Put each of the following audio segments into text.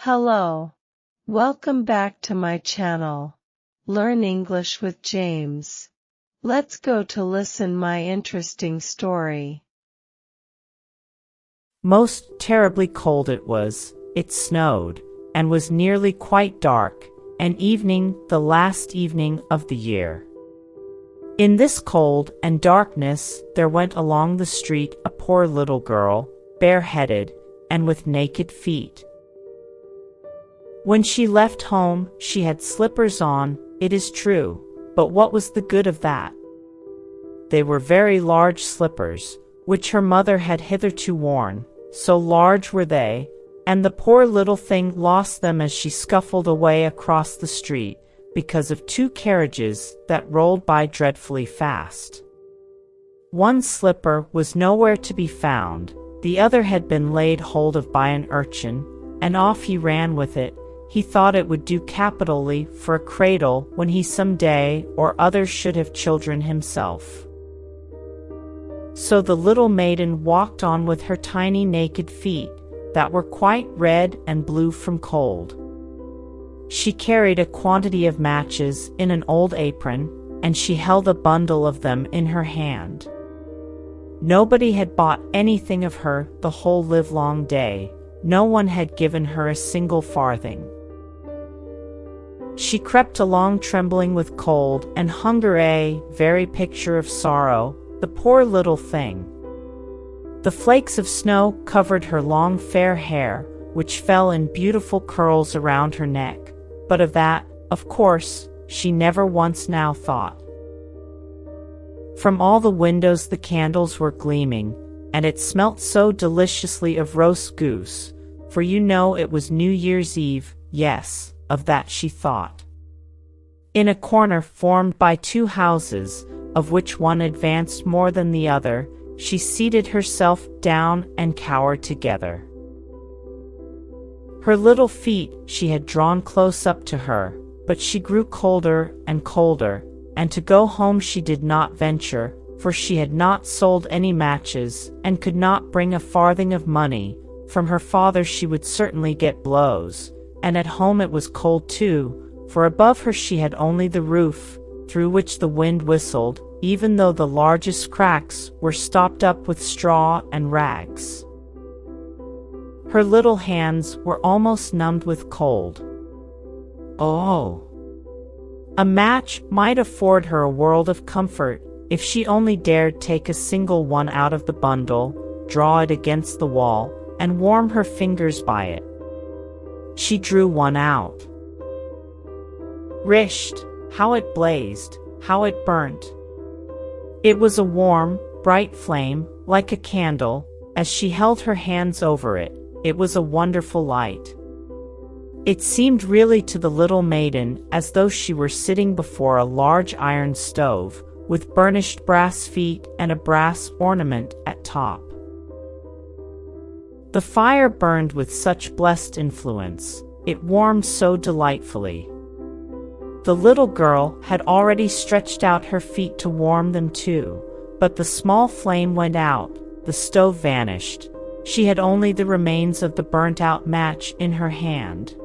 Hello. Welcome back to my channel. Learn English with James. Let's go to listen my interesting story. Most terribly cold it was, it snowed, and was nearly quite dark, and evening, the last evening of the year. In this cold and darkness there went along the street a poor little girl, bareheaded, and with naked feet. When she left home, she had slippers on, it is true, but what was the good of that? They were very large slippers, which her mother had hitherto worn, so large were they, and the poor little thing lost them as she scuffled away across the street, because of two carriages that rolled by dreadfully fast. One slipper was nowhere to be found, the other had been laid hold of by an urchin, and off he ran with it. He thought it would do capitally for a cradle when he some day or other should have children himself. So the little maiden walked on with her tiny naked feet, that were quite red and blue from cold. She carried a quantity of matches in an old apron, and she held a bundle of them in her hand. Nobody had bought anything of her the whole livelong day. No one had given her a single farthing. She crept along trembling with cold and hunger, a very picture of sorrow, the poor little thing. The flakes of snow covered her long fair hair, which fell in beautiful curls around her neck, but of that, of course, she never once now thought. From all the windows the candles were gleaming, and it smelt so deliciously of roast goose, for you know it was New Year's Eve, yes, of that she thought. In a corner formed by two houses, of which one advanced more than the other, she seated herself down and cowered together. Her little feet she had drawn close up to her, but she grew colder and colder, and to go home she did not venture, for she had not sold any matches, and could not bring a farthing of money. From her father she would certainly get blows, and at home it was cold too, for above her she had only the roof, through which the wind whistled, even though the largest cracks were stopped up with straw and rags. Her little hands were almost numbed with cold. Oh! A match might afford her a world of comfort, if she only dared take a single one out of the bundle, draw it against the wall, and warm her fingers by it. She drew one out. Risht! How it blazed, how it burnt! It was a warm, bright flame, like a candle. As she held her hands over it, it was a wonderful light. It seemed really to the little maiden as though she were sitting before a large iron stove, with burnished brass feet and a brass ornament at top. The fire burned with such blessed influence, it warmed so delightfully. The little girl had already stretched out her feet to warm them too, but the small flame went out, the stove vanished. She had only the remains of the burnt-out match in her hand.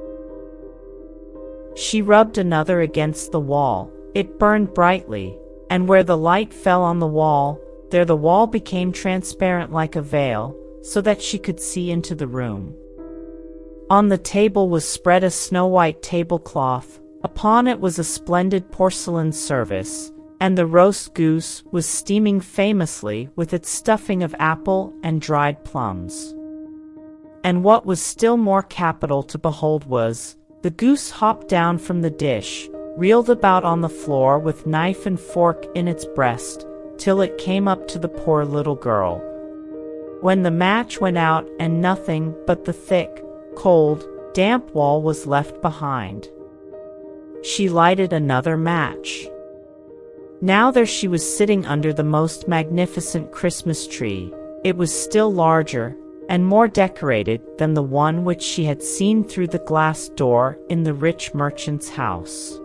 She rubbed another against the wall. It burned brightly, and where the light fell on the wall, there the wall became transparent like a veil, so that she could see into the room. On the table was spread a snow-white tablecloth. Upon it was a splendid porcelain service, and the roast goose was steaming famously with its stuffing of apple and dried plums. And what was still more capital to behold was, the goose hopped down from the dish, reeled about on the floor with knife and fork in its breast, till it came up to the poor little girl. When the match went out and nothing but the thick, cold, damp wall was left behind, she lighted another match. Now there she was sitting under the most magnificent Christmas tree. It was still larger and more decorated than the one which she had seen through the glass door in the rich merchant's house.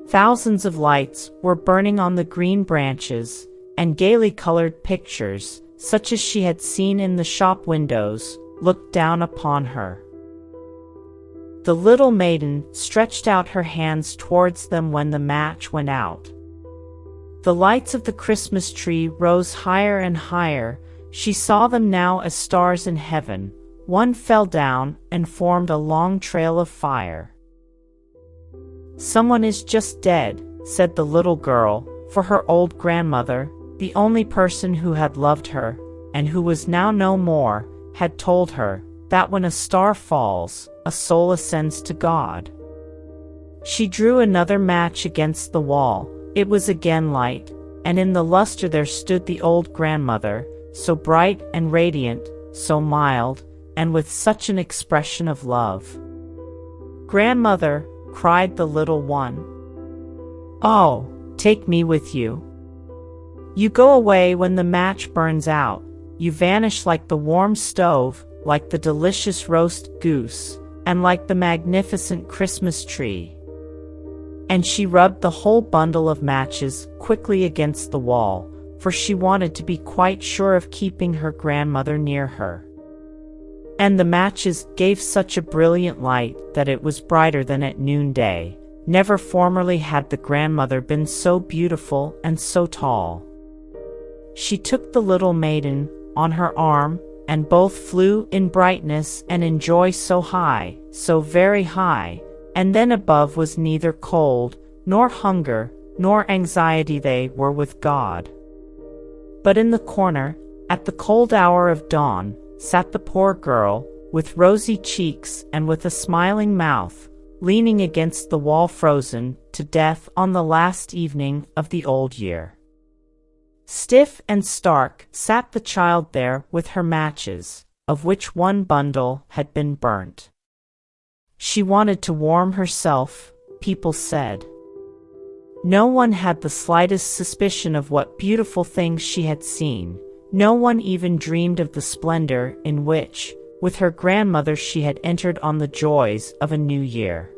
Thousands of lights were burning on the green branches, and gaily colored pictures, such as she had seen in the shop windows, looked down upon her. The little maiden stretched out her hands towards them when the match went out. The lights of the Christmas tree rose higher and higher. She saw them now as stars in heaven. One fell down and formed a long trail of fire. "Someone is just dead," said the little girl, for her old grandmother, the only person who had loved her, and who was now no more, had told her that when a star falls, a soul ascends to God. She drew another match against the wall. It was again light, and in the luster there stood the old grandmother, so bright and radiant, so mild, and with such an expression of love. "Grandmother," cried the little one, "oh, take me with you. You go away when the match burns out. You vanish like the warm stove, like the delicious roast goose, and like the magnificent Christmas tree." And she rubbed the whole bundle of matches quickly against the wall, for she wanted to be quite sure of keeping her grandmother near her. And the matches gave such a brilliant light that it was brighter than at noonday. Never formerly had the grandmother been so beautiful and so tall. She took the little maiden on her arm, and both flew in brightness and in joy so high, so very high, and then above was neither cold, nor hunger, nor anxiety. They were with God. But in the corner, at the cold hour of dawn, sat the poor girl, with rosy cheeks and with a smiling mouth, leaning against the wall, frozen to death on the last evening of the old year. Stiff and stark sat the child there with her matches, of which one bundle had been burnt. She wanted to warm herself, people said. No one had the slightest suspicion of what beautiful things she had seen. No one even dreamed of the splendor in which, with her grandmother, she had entered on the joys of a new year.